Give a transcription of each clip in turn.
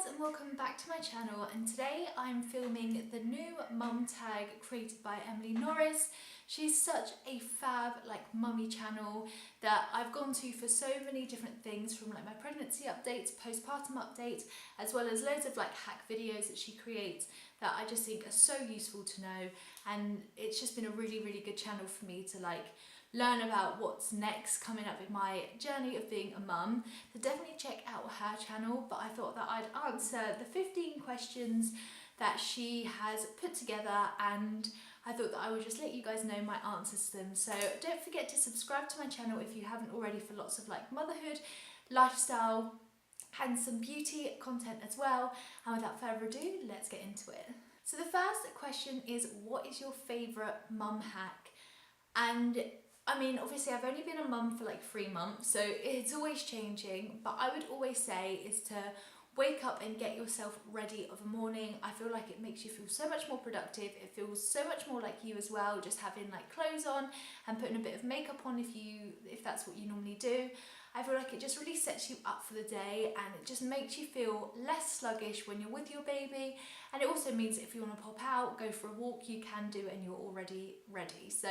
guys and welcome back to my channel, and today I'm filming the new mum tag created by Norris. She's such a fab mummy channel that I've gone to for so many different things, from my pregnancy updates, postpartum updates, as well as loads of hack videos that she creates that I just think are so useful to know. And it's just been a really good channel for me to learn about what's next coming up in my journey of being a mum. So definitely check out her channel, but I thought that I'd answer the 15 questions that she has put together, and I thought that I would just let you guys know my answers to them. So don't forget to subscribe to my channel if you haven't already, for lots of motherhood, lifestyle and some beauty content as well. And without further ado, let's get into it. So the first question is, what is your favourite mum hack? And I mean, obviously I've only been a mum for 3 months, so it's always changing, but I would always say is to wake up and get yourself ready of a morning. I feel like it makes you feel so much more productive. It feels so much more like you as well, just having clothes on and putting a bit of makeup on if that's what you normally do. I feel like it just really sets you up for the day, and it just makes you feel less sluggish when you're with your baby. And it also means if you want to pop out, go for a walk, you can do, and you're already ready. So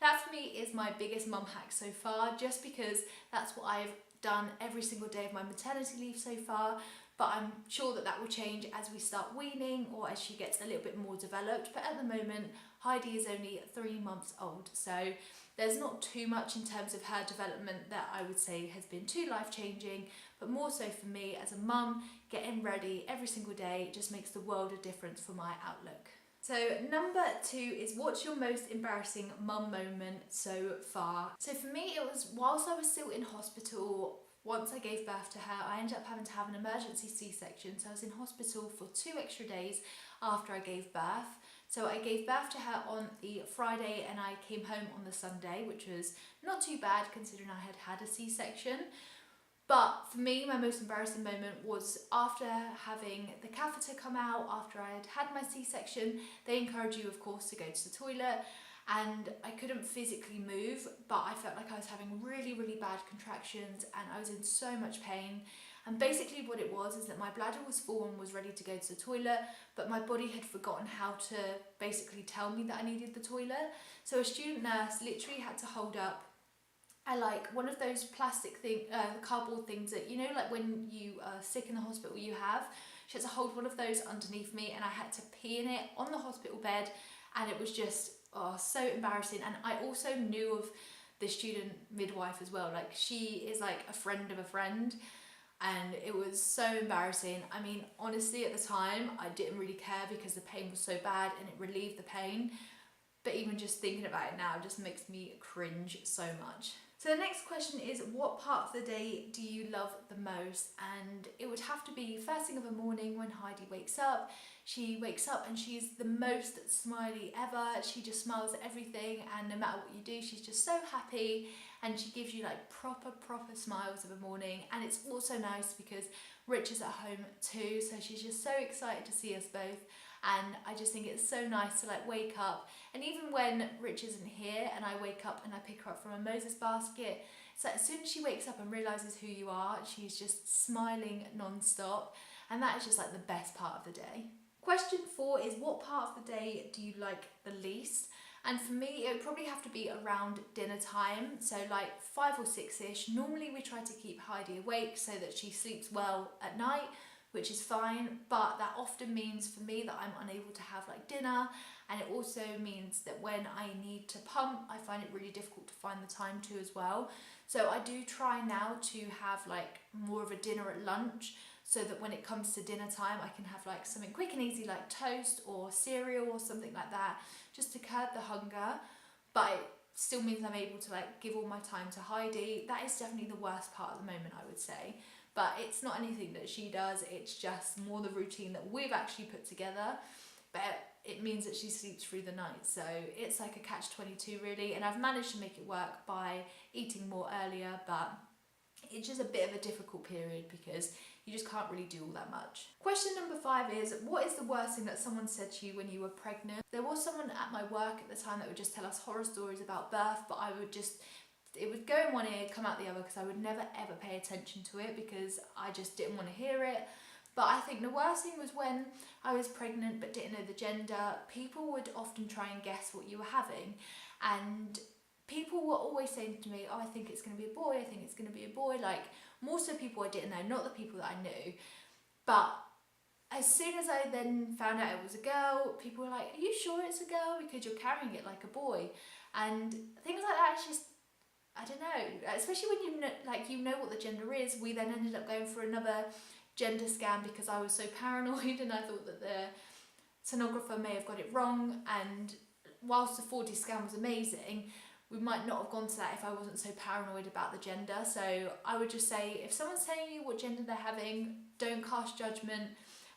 that for me is my biggest mum hack so far, just because that's what I've done every single day of my maternity leave so far. But I'm sure that that will change as we start weaning or as she gets a little bit more developed. But at the moment, Heidi is only 3 months old, so there's not too much in terms of her development that I would say has been too life-changing, but more so for me as a mum, getting ready every single day just makes the world of difference for my outlook. So number 2 is, what's your most embarrassing mum moment so far? So for me, it was whilst I was still in hospital. Once I gave birth to her, I ended up having to have an emergency C-section, so I was in hospital for 2 extra days after I gave birth. So I gave birth to her on the Friday and I came home on the Sunday, which was not too bad considering I had had a C-section. But for me, my most embarrassing moment was after having the catheter come out, after I had had my C-section. They encourage you, of course, to go to the toilet, and I couldn't physically move, but I felt like I was having really bad contractions and I was in so much pain. And basically what it was is that my bladder was full and was ready to go to the toilet, but my body had forgotten how to basically tell me that I needed the toilet. So a student nurse literally had to hold up one of those plastic cardboard things that, when you are sick in the hospital you have. She had to hold one of those underneath me, and I had to pee in it on the hospital bed, and it was just so embarrassing. And I also knew of the student midwife as well. She is a friend of a friend, and it was so embarrassing. I mean, honestly, at the time I didn't really care because the pain was so bad and it relieved the pain, but even just thinking about it now just makes me cringe so much. So the next question is, what part of the day do you love the most? And it would have to be first thing of the morning when Heidi wakes up. She wakes up and she's the most smiley ever. She just smiles at everything, and no matter what you do, she's just so happy, and she gives you proper smiles of a morning. And it's also nice because Rich is at home too, so she's just so excited to see us both. And I just think it's so nice to wake up, and even when Rich isn't here and I wake up and I pick her up from a Moses basket, it's as soon as she wakes up and realises who you are, she's just smiling non-stop, and that is just the best part of the day. Question 4 is, what part of the day do you like the least? And for me, it would probably have to be around dinner time, so 5 or 6ish. Normally we try to keep Heidi awake so that she sleeps well at night, which is fine, but that often means for me that I'm unable to have dinner, and it also means that when I need to pump, I find it really difficult to find the time to as well. So I do try now to have more of a dinner at lunch, so that when it comes to dinner time I can have something quick and easy like toast or cereal or something like that, just to curb the hunger, but it still means I'm able to give all my time to Heidi. That is definitely the worst part at the moment, I would say. But it's not anything that she does, it's just more the routine that we've actually put together. But it means that she sleeps through the night, so it's a catch-22 really. And I've managed to make it work by eating more earlier, but it's just a bit of a difficult period because you just can't really do all that much. Question number 5 is, what is the worst thing that someone said to you when you were pregnant? There was someone at my work at the time that would just tell us horror stories about birth, but it would go in one ear, come out the other, because I would never ever pay attention to it because I just didn't want to hear it. But I think the worst thing was when I was pregnant but didn't know the gender, people would often try and guess what you were having. And people were always saying to me, oh, I think it's going to be a boy, I think it's going to be a boy. Like, more so people I didn't know, not the people that I knew. But as soon as I then found out it was a girl, people were like, are you sure it's a girl? Because you're carrying it like a boy. And things like that, it's just, I don't know, especially when you know what the gender is. We then ended up going for another gender scan because I was so paranoid and I thought that the sonographer may have got it wrong. And whilst the 4D scan was amazing, we might not have gone to that if I wasn't so paranoid about the gender. So I would just say, if someone's telling you what gender they're having, don't cast judgment.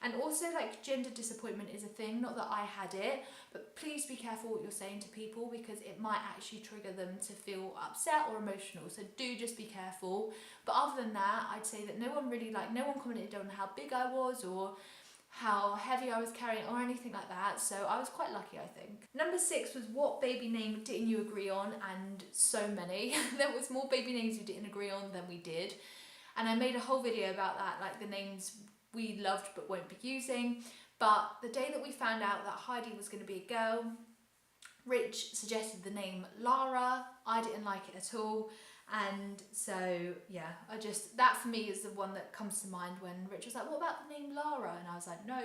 And also, like, gender disappointment is a thing, not that I had it, but please be careful what you're saying to people because it might actually trigger them to feel upset or emotional. So do just be careful. But other than that, I'd say that no one commented on how big I was or how heavy I was carrying or anything like that. So I was quite lucky, I think. Number 6 was what baby name didn't you agree on? And so many. There was more baby names we didn't agree on than we did. And I made a whole video about that, like the names we loved but won't be using. But the day that we found out that Heidi was going to be a girl, Rich suggested the name Lara. I didn't like it at all. And so, yeah, that for me is the one that comes to mind when Rich was like, what about the name Lara? And I was like, no,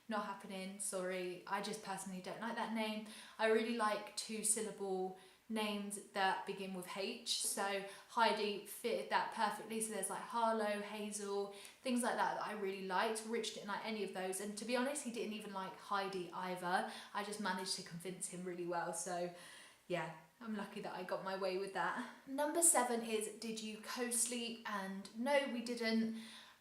not happening, sorry. I just personally don't like that name. I really like 2-syllable names that begin with H. So Heidi fitted that perfectly. So there's like Harlow, Hazel, things like that I really liked. Rich didn't like any of those. And to be honest, he didn't even like Heidi either. I just managed to convince him really well. So yeah, I'm lucky that I got my way with that. Number 7 is, did you co-sleep? And no, we didn't.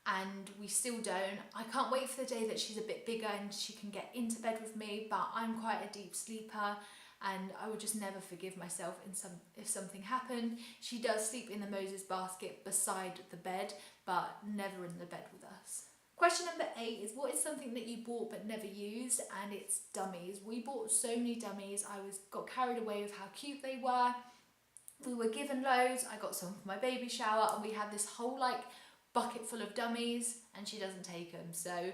And we still don't. I can't wait for the day that she's a bit bigger and she can get into bed with me, but I'm quite a deep sleeper and I would just never forgive myself if something happened. She does sleep in the Moses basket beside the bed, but never in the bed with us. Question number 8 is, what is something that you bought but never used? And it's dummies. We bought so many dummies. I got carried away with how cute they were. We were given loads. I got some for my baby shower and we had this whole like bucket full of dummies and she doesn't take them. So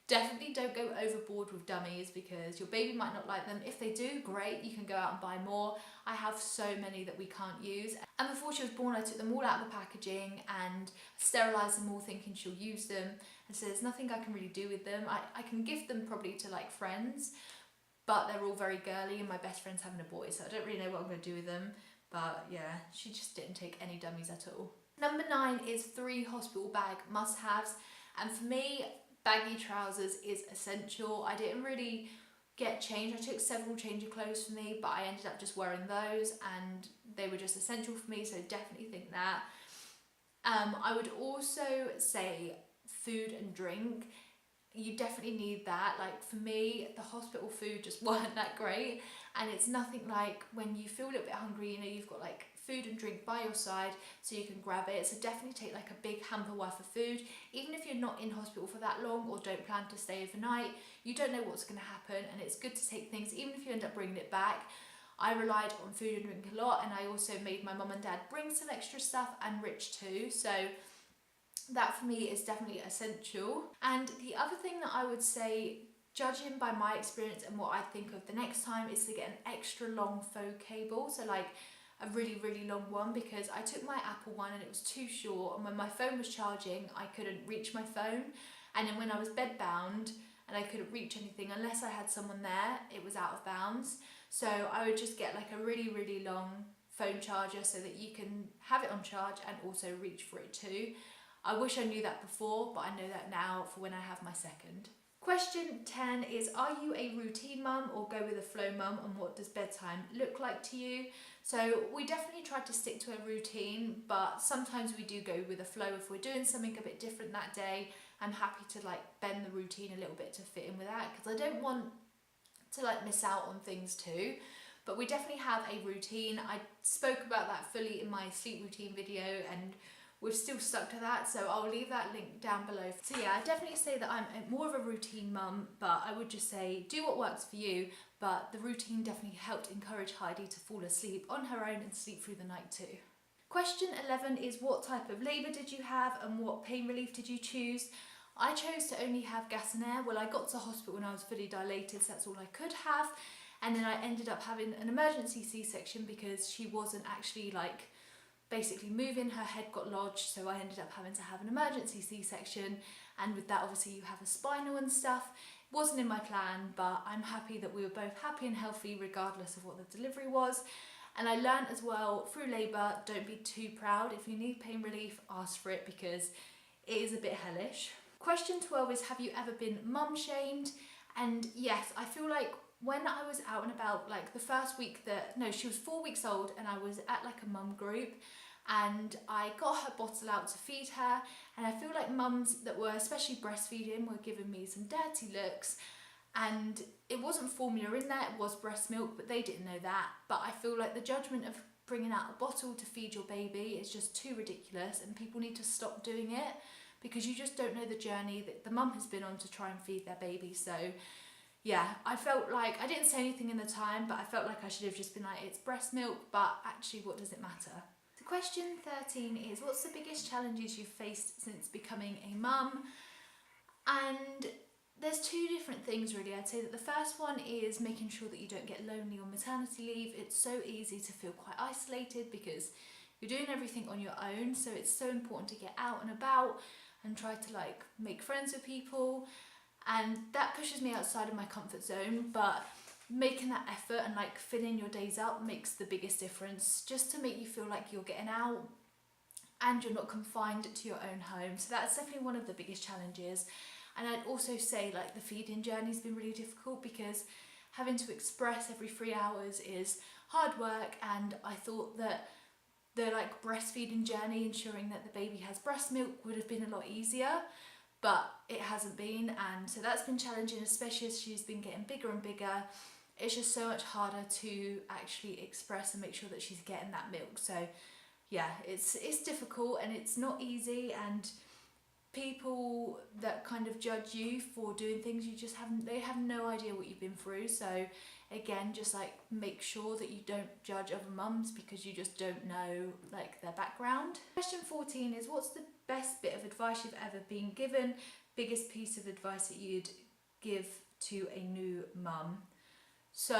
definitely don't go overboard with dummies because your baby might not like them. If they do, great, you can go out and buy more. I have so many that we can't use. And before she was born, I took them all out of the packaging and sterilised them all thinking she'll use them. And so there's nothing I can really do with them. I can gift them probably to like friends, but they're all very girly and my best friend's having a boy, so I don't really know what I'm going to do with them. But yeah, she just didn't take any dummies at all. Number 9 is 3 hospital bag must-haves. And for me, baggy trousers is essential. I didn't really get changed. I took several change of clothes for me, but I ended up just wearing those and they were just essential for me, so definitely think that. I would also say food and drink. You definitely need that. Like for me, the hospital food just weren't that great, and it's nothing like when you feel a little bit hungry, you know, you've got like food and drink by your side so you can grab it. So definitely take like a big hamper worth of food. Even if you're not in hospital for that long or don't plan to stay overnight, you don't know what's going to happen, and it's good to take things even if you end up bringing it back. I relied on food and drink a lot, and I also made my mum and dad bring some extra stuff, and Rich too. So that for me is definitely essential. And the other thing that I would say, judging by my experience and what I think of the next time, is to get an extra long faux cable. So like a really, really long one, because I took my Apple one and it was too short, and when my phone was charging, I couldn't reach my phone. And then when I was bedbound and I couldn't reach anything, unless I had someone there, it was out of bounds. So I would just get like a really, really long phone charger so that you can have it on charge and also reach for it too. I wish I knew that before, but I know that now for when I have my second. Question 10 is, are you a routine mum or go with a flow mum, and what does bedtime look like to you? So we definitely try to stick to a routine, but sometimes we do go with a flow. If we're doing something a bit different that day, I'm happy to like bend the routine a little bit to fit in with that, because I don't want to like miss out on things too. But we definitely have a routine. I spoke about that fully in my sleep routine video, and we've still stuck to that, so I'll leave that link down below. So yeah, I definitely say that I'm more of a routine mum, but I would just say do what works for you, but the routine definitely helped encourage Heidi to fall asleep on her own and sleep through the night too. Question 11 is, what type of labour did you have and what pain relief did you choose? I chose to only have gas and air. Well, I got to hospital when I was fully dilated, so that's all I could have. And then I ended up having an emergency C-section because she wasn't actually like basically moving, her head got lodged, so I ended up having to have an emergency C-section, and with that obviously you have a spinal and stuff. It wasn't in my plan, but I'm happy that we were both happy and healthy regardless of what the delivery was. And I learned as well through labour, don't be too proud. If you need pain relief, ask for it because it is a bit hellish. Question 12 is, have you ever been mum shamed? And yes, I feel like when I was out and about, like the first week she was 4 weeks old, and I was at like a mum group and I got her bottle out to feed her, and I feel like mums that were especially breastfeeding were giving me some dirty looks, and it wasn't formula in there, it was breast milk, but they didn't know that. But I feel like the judgment of bringing out a bottle to feed your baby is just too ridiculous, and people need to stop doing it because you just don't know the journey that the mum has been on to try and feed their baby. So yeah, I felt like, I didn't say anything in the time, but I felt like I should have just been like, it's breast milk, but actually what does it matter? So question 13 is, what's the biggest challenges you've faced since becoming a mum? And there's two different things really. I'd say that the first one is making sure that you don't get lonely on maternity leave. It's so easy to feel quite isolated because you're doing everything on your own, so it's so important to get out and about and try to like make friends with people. And that pushes me outside of my comfort zone, but making that effort and like filling your days up makes the biggest difference, just to make you feel like you're getting out and you're not confined to your own home. So that's definitely one of the biggest challenges. And I'd also say like the feeding journey's been really difficult because having to express every 3 hours is hard work, and I thought that the like breastfeeding journey, ensuring that the baby has breast milk, would have been a lot easier. But it hasn't been, and so that's been challenging, especially as she's been getting bigger and bigger. It's just so much harder to actually express and make sure that she's getting that milk. So yeah, it's difficult and it's not easy, and people that kind of judge you for doing things they have no idea what you've been through. So again, just like make sure that you don't judge other mums because you just don't know like their background. Question 14 is, what's the best bit of advice you've ever been given? Biggest piece of advice that you'd give to a new mum? So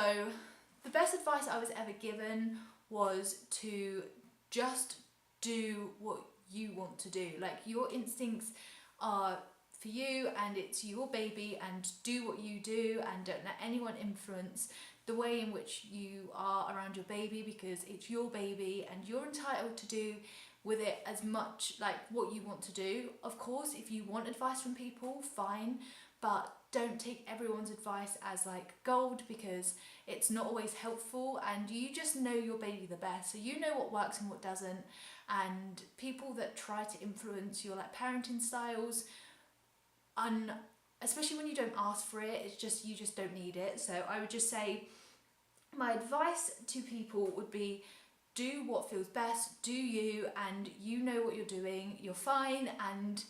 the best advice I was ever given was to just do what you want to do. Like, your instincts are for you and it's your baby, and do what you do and don't let anyone influence the way in which you are around your baby, because it's your baby and you're entitled to do with it as much like what you want to do. Of course, if you want advice from people, fine, but don't take everyone's advice as like gold, because it's not always helpful, and you just know your baby the best, so you know what works and what doesn't. And people that try to influence your like parenting styles, especially when you don't ask for it, it's just, you just don't need it. So I would just say my advice to people would be, do what feels best, do you, and you know what you're doing, you're fine. And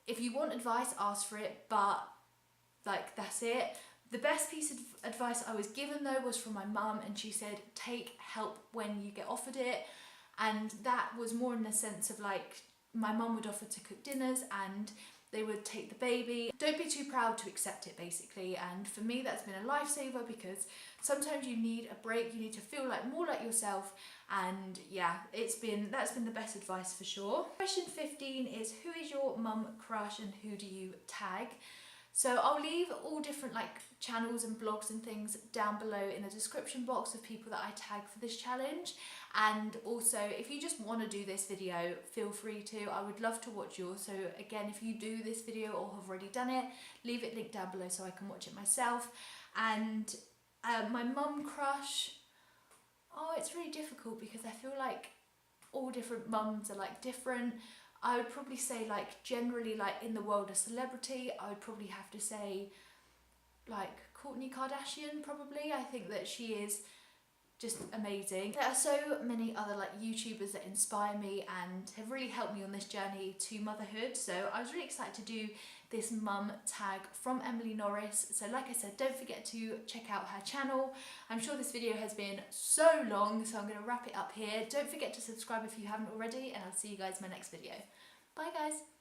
if you want advice, ask for it, but like, that's it. The best piece of advice I was given though was from my mum, and she said, take help when you get offered it. And that was more in the sense of like, my mum would offer to cook dinners and they would take the baby. Don't be too proud to accept it, basically. And for me, that's been a lifesaver, because sometimes you need a break, you need to feel like more like yourself. And yeah, that's been the best advice for sure. Question 15 is, who is your mum crush and who do you tag? So I'll leave all different like channels and blogs and things down below in the description box of people that I tag for this challenge. And also, if you just want to do this video, feel free to. I would love to watch yours. So again, if you do this video or have already done it, leave it linked down below so I can watch it myself. And my mum crush, it's really difficult because I feel like all different mums are like different. I would probably say like generally like in the world of celebrity, I would probably have to say like Kourtney Kardashian probably. I think that she is just amazing. There are so many other like YouTubers that inspire me and have really helped me on this journey to motherhood. So I was really excited to do this mum tag from Emily Norris. So like I said, don't forget to check out her channel. I'm sure this video has been so long, so I'm going to wrap it up here. Don't forget to subscribe if you haven't already, and I'll see you guys in my next video. Bye guys.